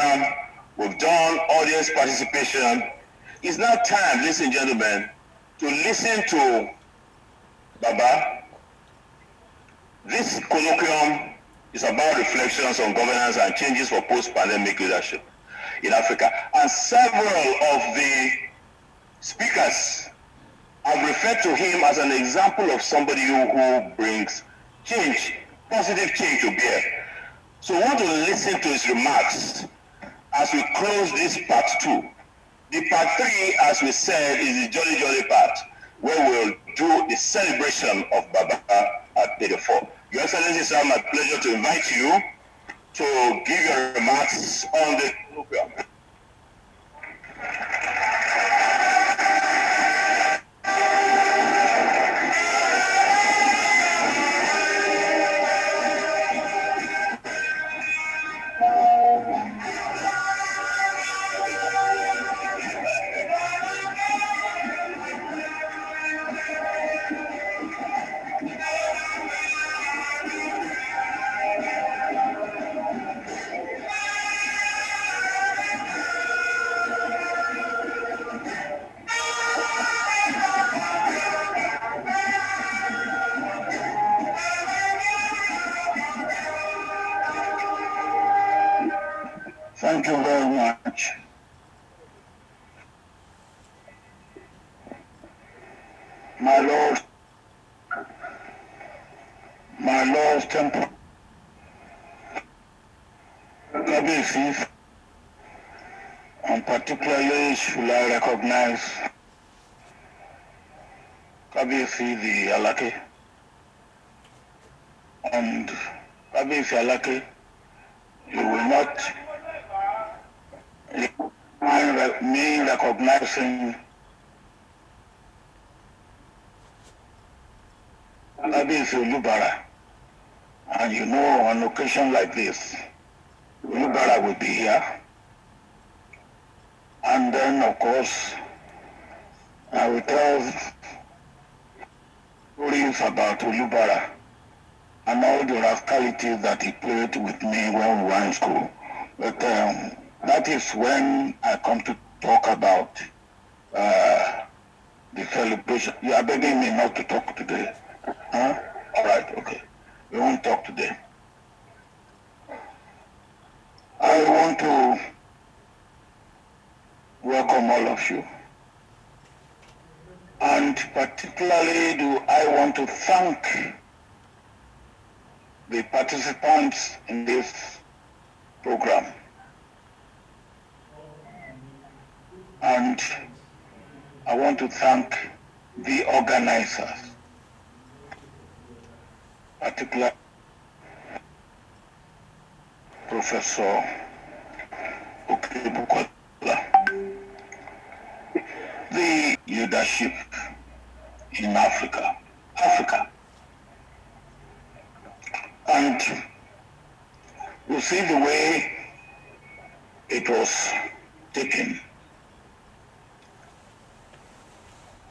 program, we've done audience participation. It's now time, ladies and gentlemen, to listen to Baba. This colloquium is about reflections on governance and changes for post-pandemic leadership in Africa. And several of the speakers have referred to him as an example of somebody who brings change, positive change to bear. So we want to listen to his remarks as we close this part 2. The part 3, as we said, is the jolly part, where we'll do the celebration of Baba at 84. Your Excellency, it's my pleasure to invite you to give your remarks on the program. Thank you very much. My Lord's temple, Kabisi, and particularly should I recognize Kabisi the Alake, and Kabisi Alake, you will not me recognizing Kabisi Olubara, and you know on occasion like this, Olubara will be here, and then of course I will tell stories about Olubara and all the rascalities that he played with me when we were in school. But that is when I come to talk about the celebration. You are begging me not to talk today. Huh? All right, okay. We won't talk today. I want to welcome all of you. And particularly do I want to thank the participants in this program. And I want to thank the organizers, particularly Professor Okebukola, the leadership in Africa. And you see the way it was taken.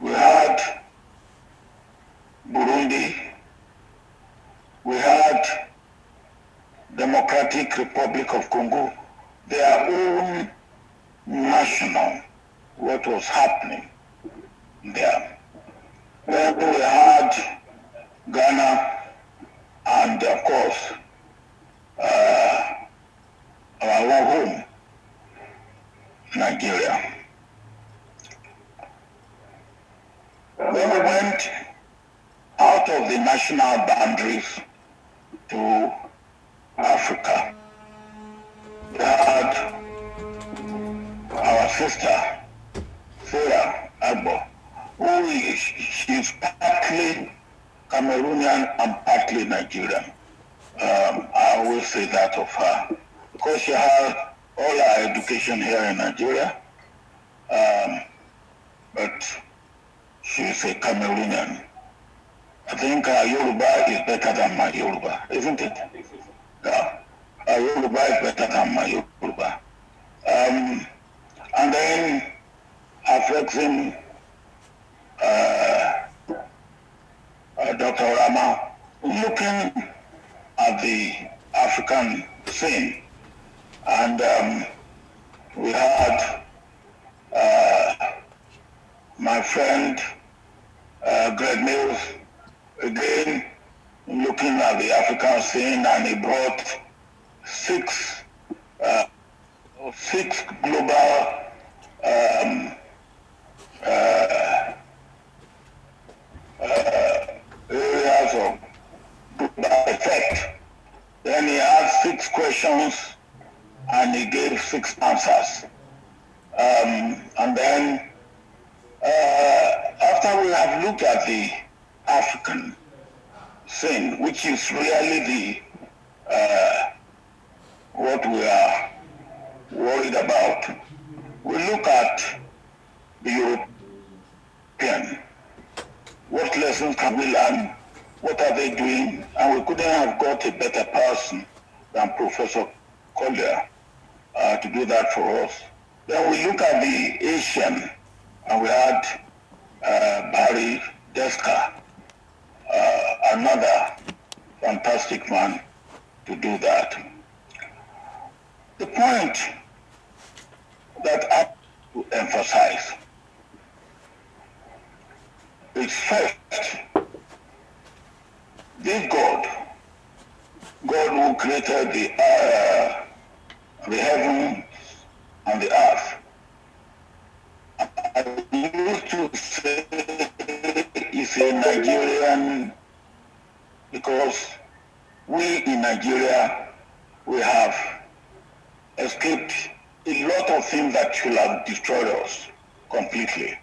We had Burundi, we had Democratic Republic of Congo, their own national, what was happening there. Then we had Ghana and of course our own home, Nigeria. When we went out of the national boundaries to Africa, we had our sister, Sarah Agbo, she's partly Cameroonian and partly Nigerian. I always say that of her, because she had all her education here in Nigeria, but she's a Cameroonian. I think her Yoruba is better than my Yoruba, isn't it? Yeah. Her Yoruba is better than my Yoruba. And then affecting Dr. Rama, looking at the African scene and We had my friend Greg Mills again looking at the African scene, and he brought six global areas of global effect. Then he had 6 questions and he gave 6 answers. And then after we have looked at the African scene, which is really the what we are worried about, we look at the European. What lessons can we learn? What are they doing? And we couldn't have got a better person than Professor Collier to do that for us. Then we look at the Asian, and we had Barry Deska, another fantastic man to do that. The point that I want to emphasize is first, this God who created the heaven and the earth, I used to say is a Nigerian, because we in Nigeria, we have escaped a lot of things that should have destroyed us completely.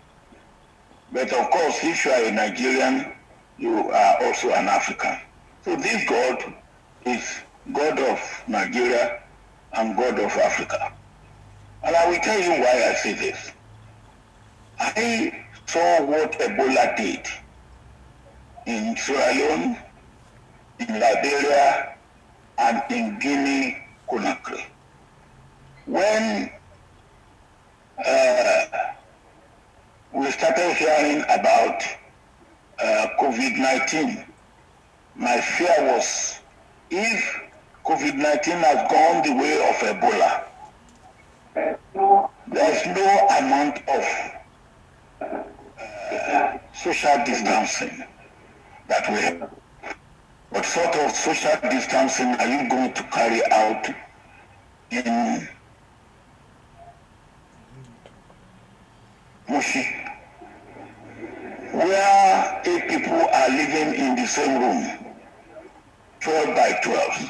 But of course, if you are a Nigerian, you are also an African. So this God is God of Nigeria and God of Africa. And I will tell you why I say this. I saw what Ebola did in Sierra Leone, in Liberia, and in Guinea-Conakry. When we started hearing about COVID-19, my fear was, if COVID-19 has gone the way of Ebola, there's no amount of social distancing that we have. What sort of social distancing are you going to carry out in Mushi, where 8 people are living in the same room, 12 by 12?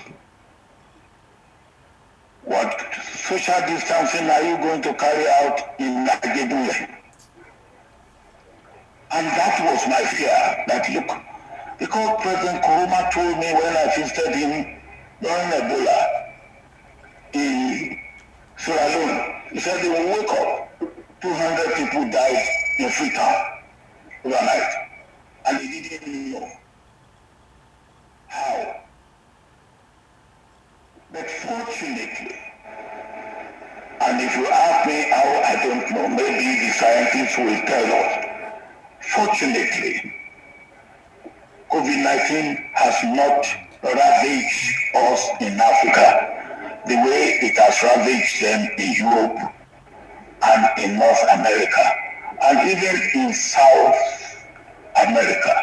What social distancing are you going to carry out in Nagedule? And that was my fear, that look, because President Kuruma told me when I visited him during Ebola in Sierra Leone, he said they will wake up, 200 people died in Freetown overnight, and he didn't know how. But fortunately, and if you ask me how, I don't know, maybe the scientists will tell us, fortunately, COVID-19 has not ravaged us in Africa the way it has ravaged them in Europe and in North America, and even in South America.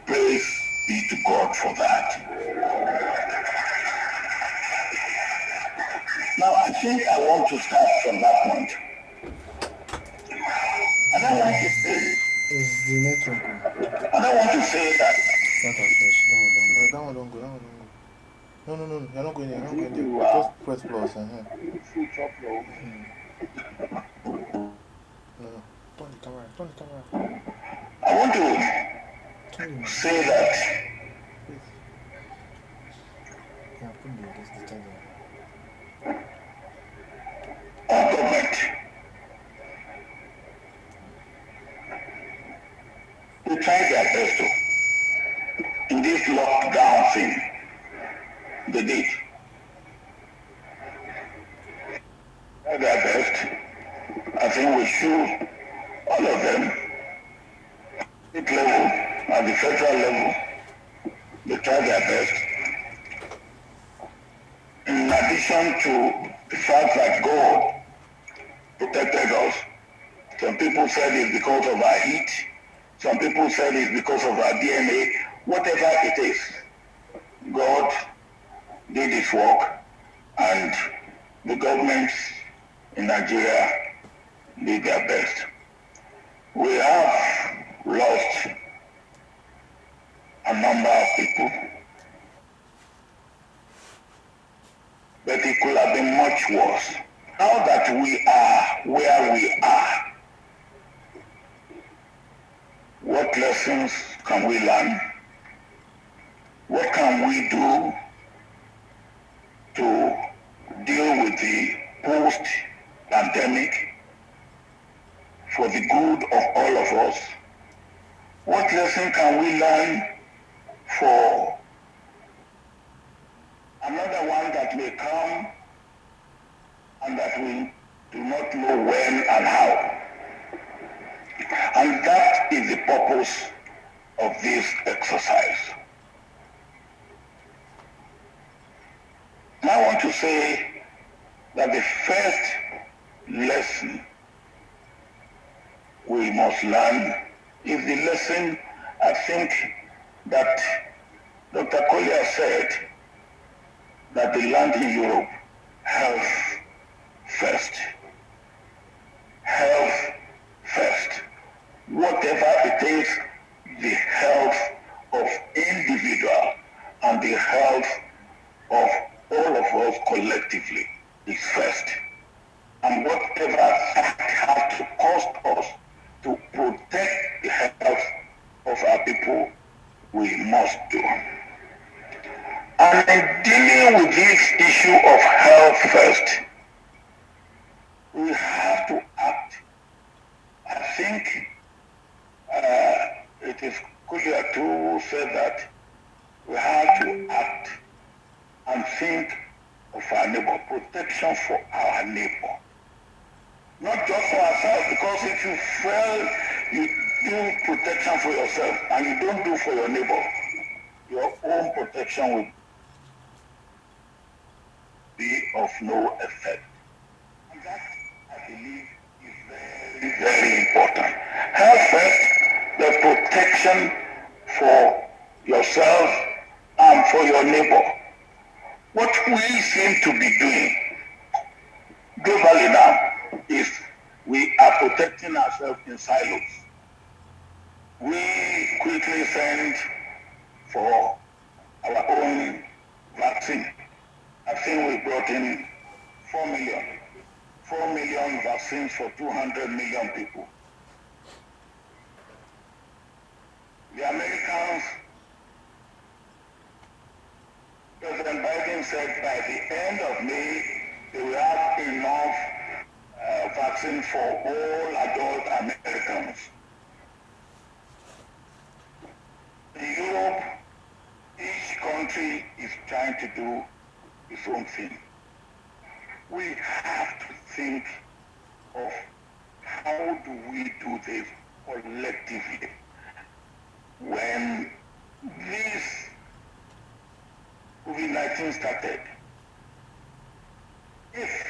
Praise be to God for that. Now, I think I want to start from that point. And I want to say, is the network. and I want to say that. Start afresh. That one don't go. That one don't go. No. You're not going there. You're not going there. Just press plus. No. Turn the camera. I want to say that Yeah, put the charger. our government, we tried their best to, in this lockdown thing, they did. Tried their best. I think we should, all of them, state level, at the federal level, they tried their best. In addition to the fact that God protected us, some people said it's because of our heat, some people said it's because of our DNA, whatever it is, God did his work, and the governments in Nigeria did their best. We have lost a number of people, but it could have been much worse. Now that we are where we are, what lessons can we learn? What can we do to deal with the post-pandemic for the good of all of us? What lesson can we learn for another one that may come and that we do not know when and how? And that is the purpose of this exercise. And I want to say that the first lesson we must learn is the lesson, I think, that Dr. Collier said, that they learned in Europe: health first. Health first. Whatever it is, the health of individual and the health of all of us collectively is first. And whatever that has to cost us to protect the health of our people, we must do. And in dealing with this issue of health first, we have to act. I think it is Kulia too who said that we have to act and think of our neighbor, protection for our neighbor. Not just for ourselves, because if you fail, you do protection for yourself and you don't do for your neighbor, your own protection will be of no effect. And that, I believe, is very, very important. Health first, the protection for yourself and for your neighbor. What we seem to be doing globally now is we are protecting ourselves in silos. We quickly send for our own vaccine. I think we brought in 4 million. 4 million vaccines for 200 million people. The Americans, President Biden said by the end of May, they will have enough vaccine for all adult Americans. In Europe, each country is trying to do its own thing. We have to think of how do we do this collectively. When this COVID-19 started, if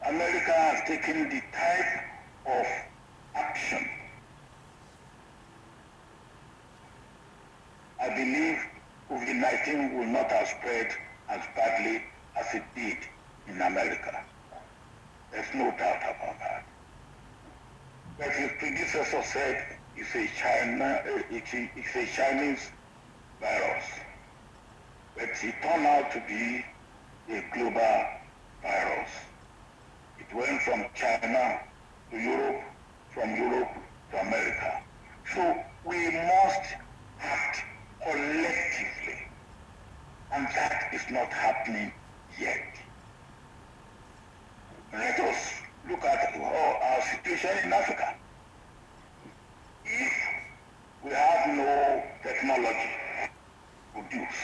America has taken the type of action, I believe COVID-19 will not have spread as badly as it did in America. There's no doubt about that. But his predecessor said it's a Chinese virus. But it turned out to be a global virus. It went from China to Europe, from Europe to America. So we must act collectively. And that is not happening yet. Let us look at our situation in Africa. If we have no technology to produce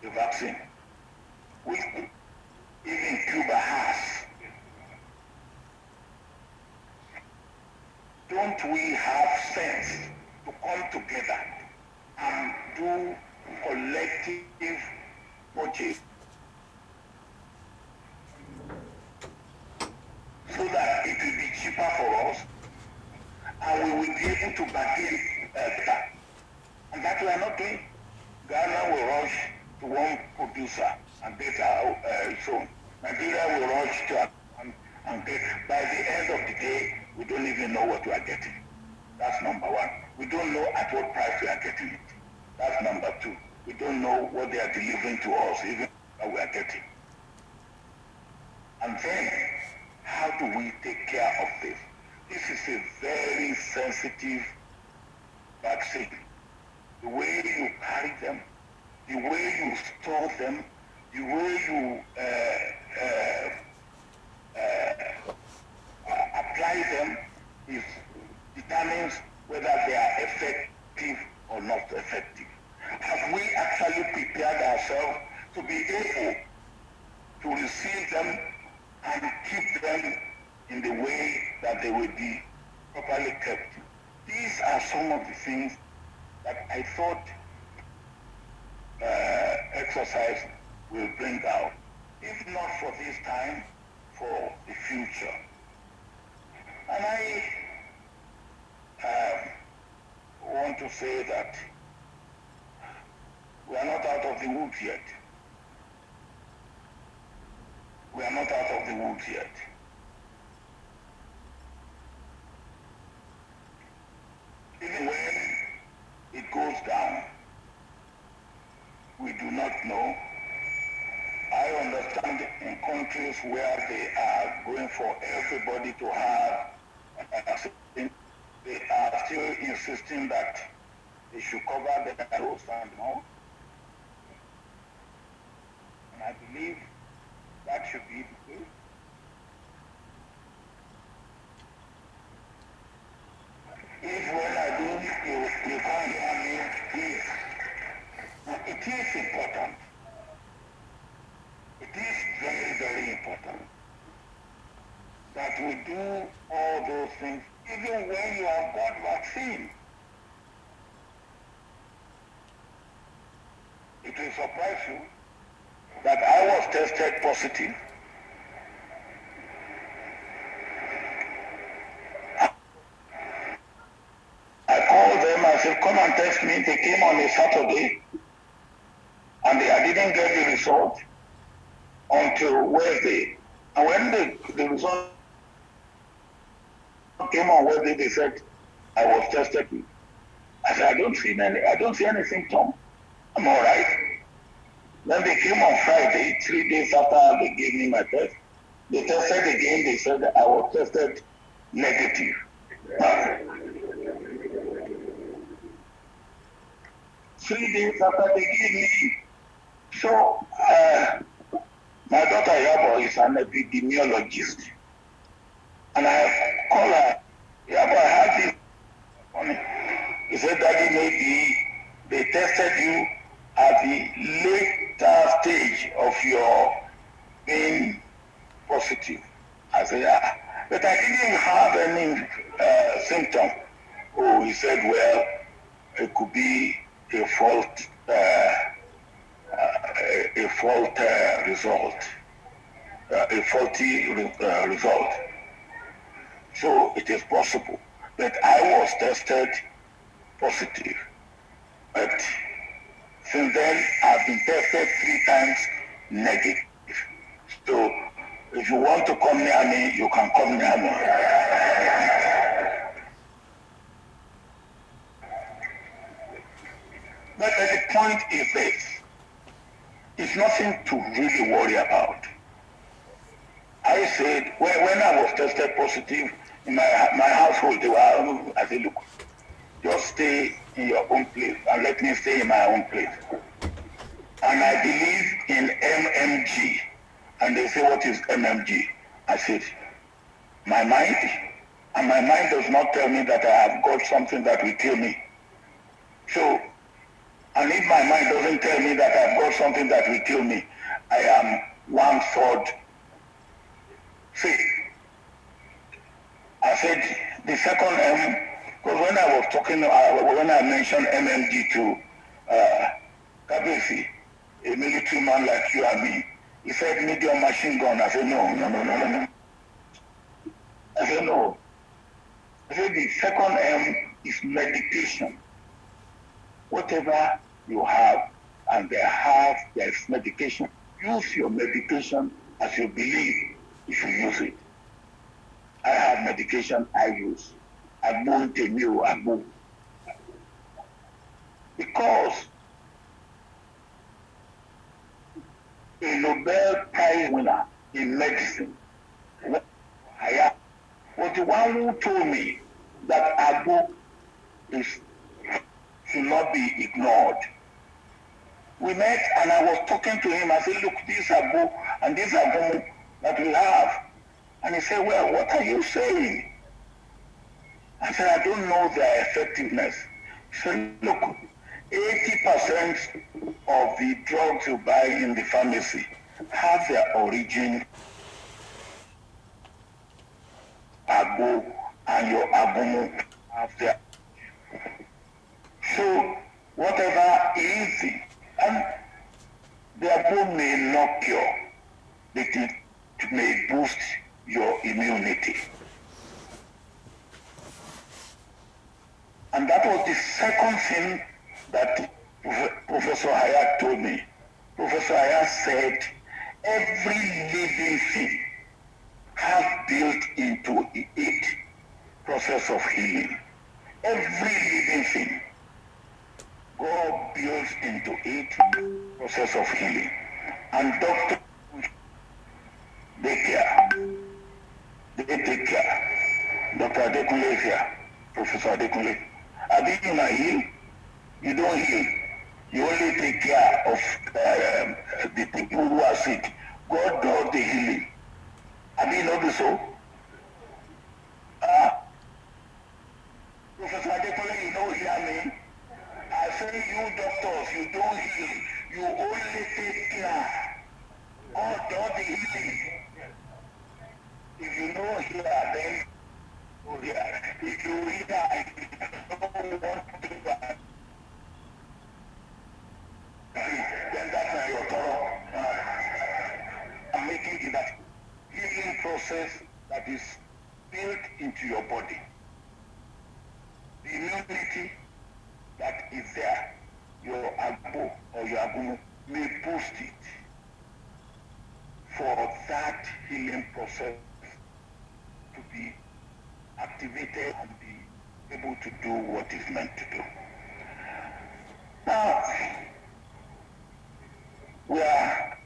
the vaccine, which even Cuba has, don't we have sense to come together and do collective purchase rush to one producer and get its own. Nigeria will rush to and get. By the end of the day, we don't even know what we are getting. That's number one. We don't know at what price we are getting it. That's number two. We don't know what they are delivering to us, even what we are getting. And then, how do we take care of this? This is a very sensitive vaccine. The way you carry them, the way you store them, the way you apply them determines whether they are effective or not effective. Have we actually prepared ourselves to be able to receive them and keep them in the way that they will be properly kept? These are some of the things that I thought exercise will bring out, if not for this time, for the future. And I want to say that we are not out of the woods yet. We are not out of the woods yet. Even when it goes down, we do not know. I understand in countries where they are going for everybody to have a vaccine, they are still insisting that they should cover their nose and mouth. And I believe that should be the case. If when I do, you can't hear me, please. It is important. It is very, very important that we do all those things, even when you have got vaccine. It will surprise you that I was tested positive. I called them, I said, come and test me. They came on a Saturday, and I didn't get the result until Wednesday. And when the result came on Wednesday, they said I was tested. I said, I don't see any symptom. I'm all right. Then they came on Friday, 3 days after they gave me my test. They tested again, they said I was tested negative. 3 days after they gave me, so my daughter Yabo is an epidemiologist. And I called her, Yabo, I had this on it. He said, Daddy, maybe they tested you at the later stage of your being positive. I said, yeah, but I didn't have any symptom. Oh, he said, well, it could be a fault result, a faulty result. So it is possible. But I was tested positive. But since then, I've been tested 3 times negative. So if you want to come near me, you can come near me. But the point is this. It's nothing to really worry about. I said, when I was tested positive in my household, I said, look, just stay in your own place and let me stay in my own place. And I believe in MMG. And they say, what is MMG? I said, my mind, and my mind does not tell me that I have got something that will kill me. So, and if my mind doesn't tell me that I've got something that will kill me, I am 1/3 safe. I said, the second M, because when I was talking, when I mentioned MMG to Kabesi, a military man like you and me, he said medium machine gun. I said, no. I said, no. I said, the second M is medication. Whatever you have and they have their medication. Use your medication as you believe you should use it. I have medication I use. Agbo. Because a Nobel Prize winner in medicine was the one who told me that Agbo should not be ignored. We met and I was talking to him. I said, look, this Agbo and this Agbo that we have. And he said, well, what are you saying? I said, I don't know their effectiveness. He said, look, 80% of the drugs you buy in the pharmacy have their origin Agbo, and your Agbo have their. So whatever is it, and the Agbo may not cure, but it may boost your immunity. And that was the second thing that Professor Hayat told me. Professor Hayat said, every living thing has built into it process of healing. Every living thing, God builds into it process of healing. And doctors, they take care. Dr. Adekunle is here, Professor Adekunle. Adi, you not heal? You don't heal. You only take care of the people who are sick. God does the healing. Adi, you know this so? Professor Adekunle, you don't hear me? I say you doctors, you don't heal. You only take care. God does the healing. If you know here, then go here. If you hear, you don't want to do that, then that's your thorough. I'm making it that healing process that is built into your body. The immunity that is there, your Agbo or your Agumu may boost it for that healing process to be activated and be able to do what it's meant to do. Now, where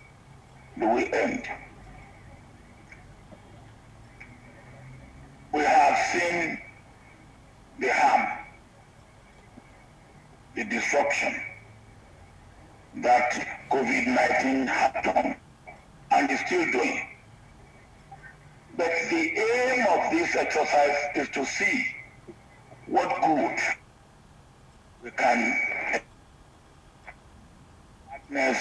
do we end? We have seen the harm, the disruption that COVID-19 had done and is still doing. But the aim of this exercise is to see what good we can witness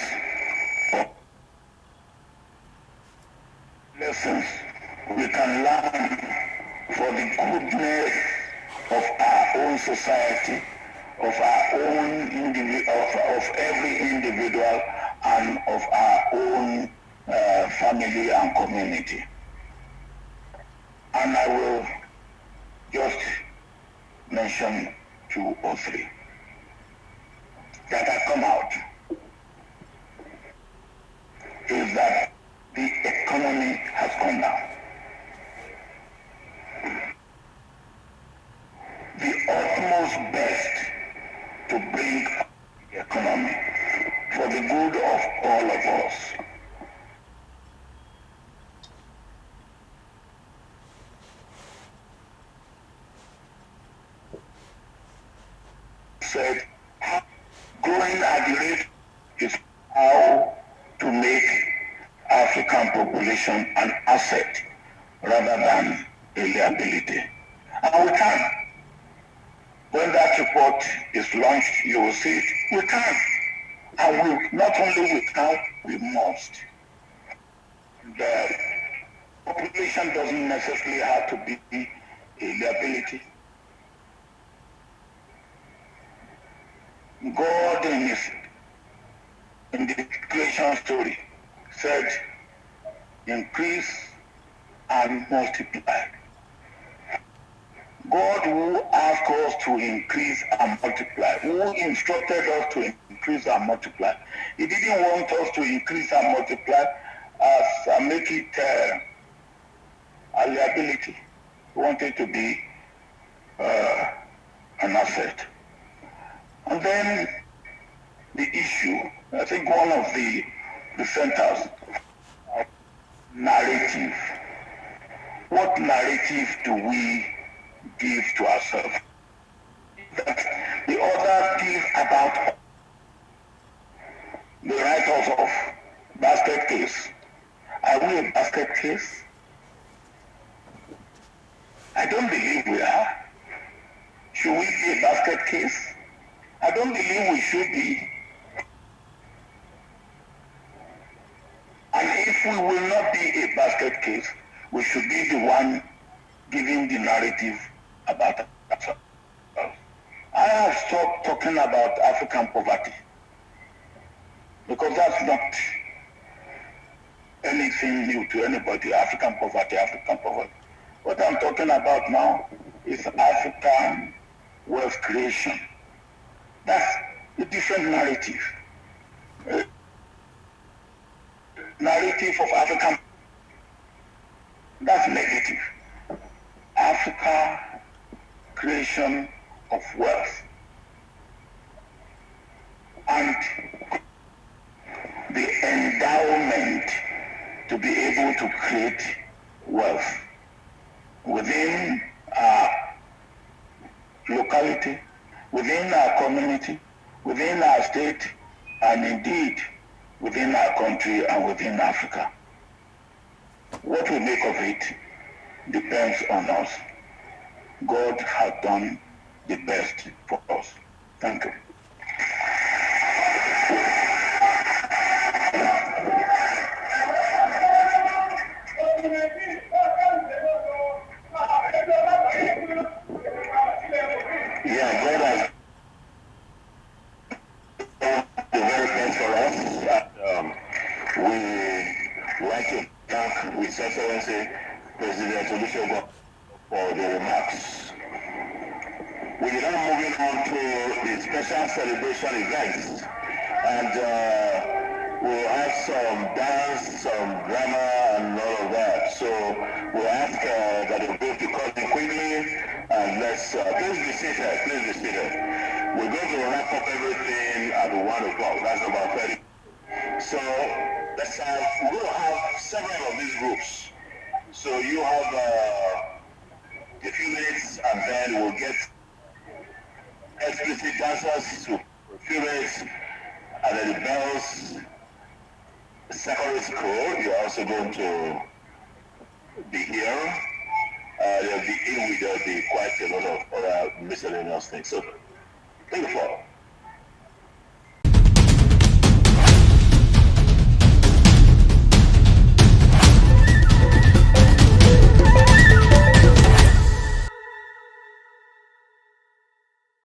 lessons we can learn for the goodness of our own society, of our own of every individual, and of our own family and community. And I will just mention 2 or 3 that have come out. Is that the economy has gone down. The utmost best to bring up the economy for the good of all of us. Said, growing at the rate is how to make African population an asset rather than a liability. And we can. When that report is launched, you will see it. We can. And we not only we can, we must. The population doesn't necessarily have to be a liability. God in the creation story said, increase and multiply. God who asked us to increase and multiply, who instructed us to increase and multiply. He didn't want us to increase and multiply as make it a liability. He wanted to be an asset. And then the issue, I think one of the centers, narrative. What narrative do we give to ourselves? That the others give about the writers of basket case. Are we a basket case? I don't believe we are. Should we be a basket case? I don't believe we should be. And if we will not be a basket case, we should be the one giving the narrative about ourselves. I have stopped talking about African poverty because that's not anything new to anybody. African poverty, African poverty. What I'm talking about now is African wealth creation. That's a different narrative. Narrative of African, that's negative. Africa creation of wealth and the endowment to be able to create wealth within our locality, within our community, within our state, and indeed within our country and within Africa. What we make of it depends on us. God has done the best for us. Thank you. Yeah, God has done the very best for us. We like to thank His Excellency President Olusegun for the remarks. We are now moving on to the special celebration events, and we'll have some dance, some drama, and all of that. So we'll ask that the group to come in quickly, and let's please be seated. Please be seated. We're going to wrap up everything at 1 o'clock. That's about 30. So let's have. We're going to have several of these groups. So you have a few minutes, and then we'll get explicit dancers to a few minutes, and then the bells. Secondary school, you're also going to be here. There'll be quite a lot of other miscellaneous things. So, thank you for